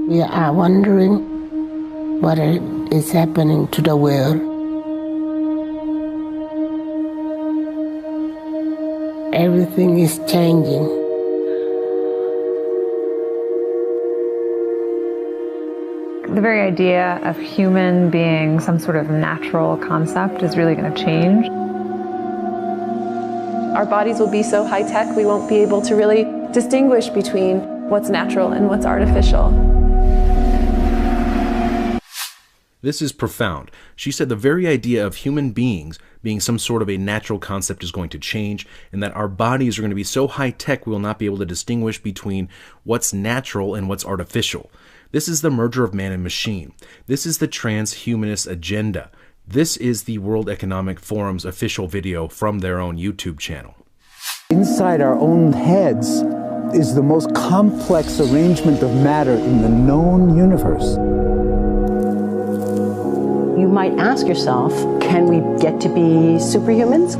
We are wondering what is happening to the world. Everything is changing. The very idea of human being some sort of natural concept is really going to change. Our bodies will be so high-tech, we won't be able to really distinguish between what's natural and what's artificial. This is profound. She said the very idea of human beings being some sort of a natural concept is going to change, and that our bodies are going to be so high-tech we will not be able to distinguish between what's natural and what's artificial. This is the merger of man and machine. This is the transhumanist agenda. This is the World Economic Forum's official video from their own YouTube channel. Inside our own heads is the most complex arrangement of matter in the known universe. You might ask yourself, can we get to be superhumans?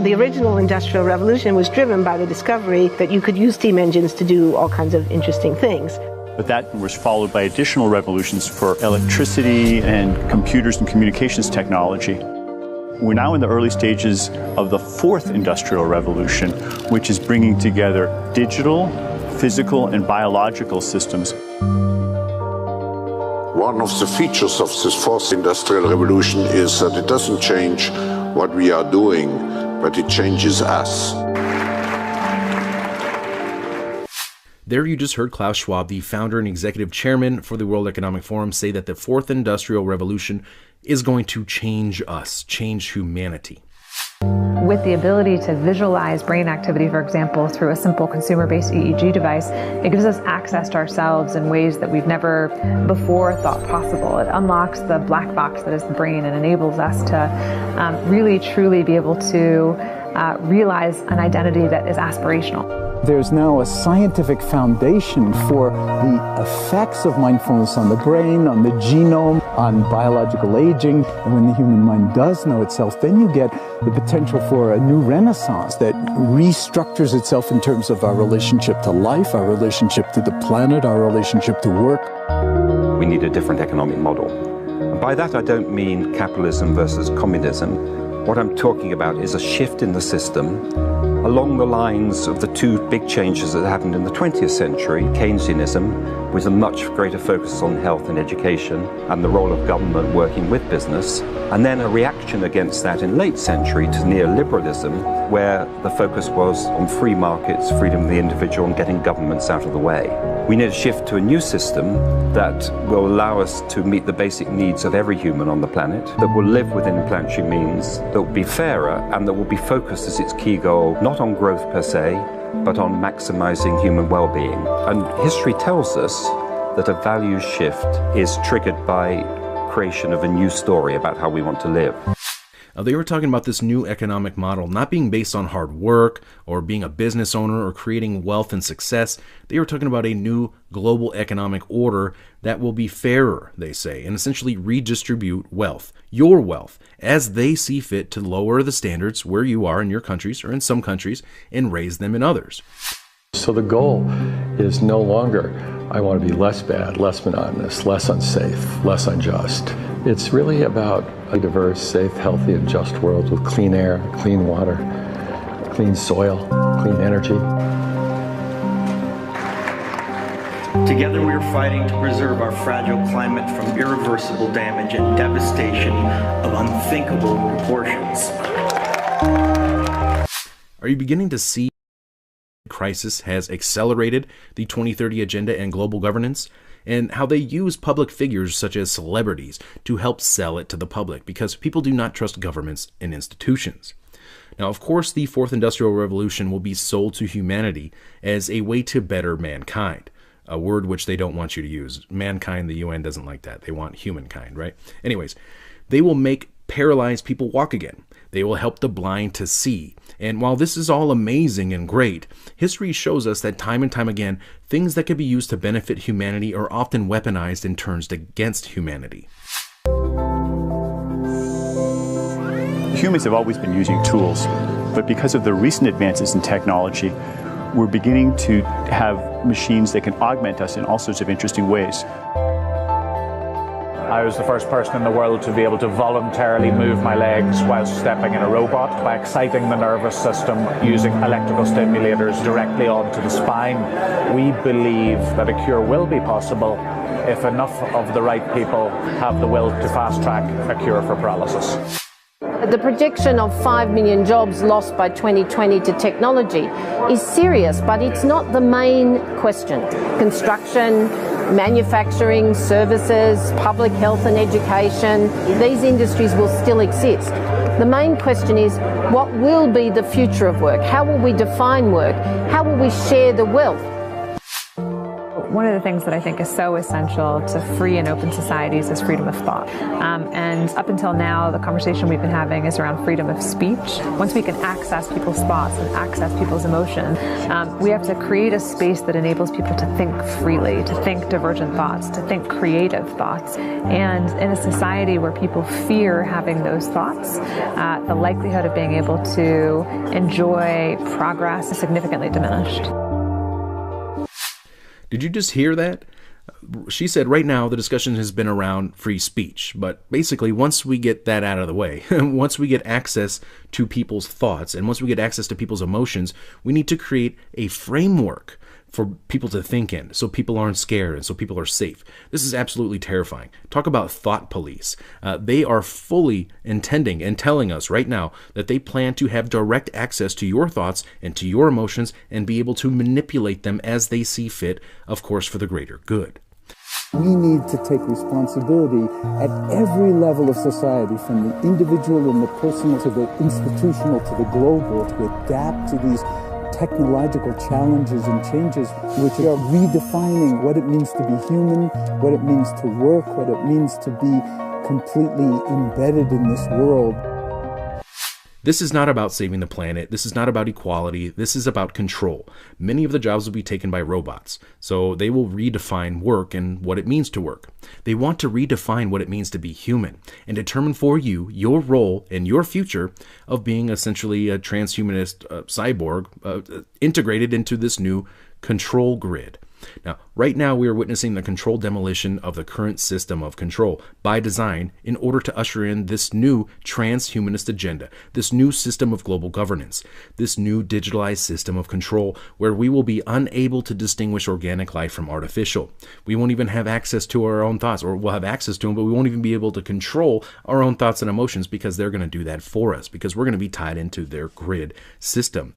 The original Industrial Revolution was driven by the discovery that you could use steam engines to do all kinds of interesting things. But that was followed by additional revolutions for electricity and computers and communications technology. We're now in the early stages of the fourth industrial revolution, which is bringing together digital, physical, and biological systems. One of the features of this fourth industrial revolution is that it doesn't change what we are doing, but it changes us. There you just heard Klaus Schwab, the founder and executive chairman for the World Economic Forum, say that the fourth industrial revolution is going to change us, change humanity. With the ability to visualize brain activity, for example, through a simple consumer-based EEG device, it gives us access to ourselves in ways that we've never before thought possible. It unlocks the black box that is the brain and enables us to really, truly be able to realize an identity that is aspirational. There's now a scientific foundation for the effects of mindfulness on the brain, on the genome, on biological aging. And when the human mind does know itself, then you get the potential for a new renaissance that restructures itself in terms of our relationship to life, our relationship to the planet, our relationship to work. We need a different economic model. And by that I don't mean capitalism versus communism. What I'm talking about is a shift in the system along the lines of the two big changes that happened in the 20th century, Keynesianism, with a much greater focus on health and education and the role of government working with business, and then a reaction against that in late century to neoliberalism, where the focus was on free markets, freedom of the individual, and getting governments out of the way. We need a shift to a new system that will allow us to meet the basic needs of every human on the planet, that will live within planetary means, that will be fairer, and that will be focused as its key goal, not on growth per se, but on maximizing human well-being. And history tells us that a values shift is triggered by creation of a new story about how we want to live. They were talking about this new economic model not being based on hard work or being a business owner or creating wealth and success. They were talking about a new global economic order that will be fairer, they say, and essentially redistribute wealth, your wealth, as they see fit to lower the standards where you are in your countries or in some countries and raise them in others. So the goal is no longer, I want to be less bad, less monotonous, less unsafe, less unjust. It's really about a diverse, safe, healthy, and just world with clean air, clean water, clean soil, clean energy. Together we are fighting to preserve our fragile climate from irreversible damage and devastation of unthinkable proportions. Are you beginning to see crisis has accelerated the 2030 agenda and global governance, and how they use public figures such as celebrities to help sell it to the public because people do not trust governments and institutions? Now, of course, the fourth industrial revolution will be sold to humanity as a way to better mankind, a word which they don't want you to use. Mankind, the UN doesn't like that. They want humankind, right? Anyways, they will make paralyzed people walk again. They will help the blind to see. And while this is all amazing and great, history shows us that time and time again, things that could be used to benefit humanity are often weaponized and turned against humanity. Humans have always been using tools, but because of the recent advances in technology, we're beginning to have machines that can augment us in all sorts of interesting ways. I was the first person in the world to be able to voluntarily move my legs while stepping in a robot by exciting the nervous system using electrical stimulators directly onto the spine. We believe that a cure will be possible if enough of the right people have the will to fast-track a cure for paralysis. The projection of 5 million jobs lost by 2020 to technology is serious, but it's not the main question. Construction, manufacturing, services, public health and education, these industries will still exist. The main question is, what will be the future of work? How will we define work? How will we share the wealth? One of the things that I think is so essential to free and open societies is freedom of thought. And up until now, the conversation we've been having is around freedom of speech. Once we can access people's thoughts and access people's emotion, we have to create a space that enables people to think freely, to think divergent thoughts, to think creative thoughts. And in a society where people fear having those thoughts, the likelihood of being able to enjoy progress is significantly diminished. Did you just hear that? She said right now the discussion has been around free speech, but basically once we get that out of the way, once we get access to people's thoughts and once we get access to people's emotions, we need to create a framework for people to think in, so people aren't scared and so people are safe. This is absolutely terrifying. Talk about thought police. They are fully intending and telling us right now that they plan to have direct access to your thoughts and to your emotions and be able to manipulate them as they see fit, of course, for the greater good. We need to take responsibility at every level of society, from the individual and the personal to the institutional to the global, to adapt to these technological challenges and changes, which are redefining what it means to be human, what it means to work, what it means to be completely embedded in this world. This is not about saving the planet. This is not about equality. This is about control. Many of the jobs will be taken by robots, so they will redefine work and what it means to work. They want to redefine what it means to be human and determine for you your role and your future of being essentially a transhumanist cyborg integrated into this new control grid. Now, right now we are witnessing the controlled demolition of the current system of control by design in order to usher in this new transhumanist agenda, this new system of global governance, this new digitalized system of control where we will be unable to distinguish organic life from artificial. We won't even have access to our own thoughts, or we'll have access to them, but we won't even be able to control our own thoughts and emotions because they're going to do that for us, because we're going to be tied into their grid system.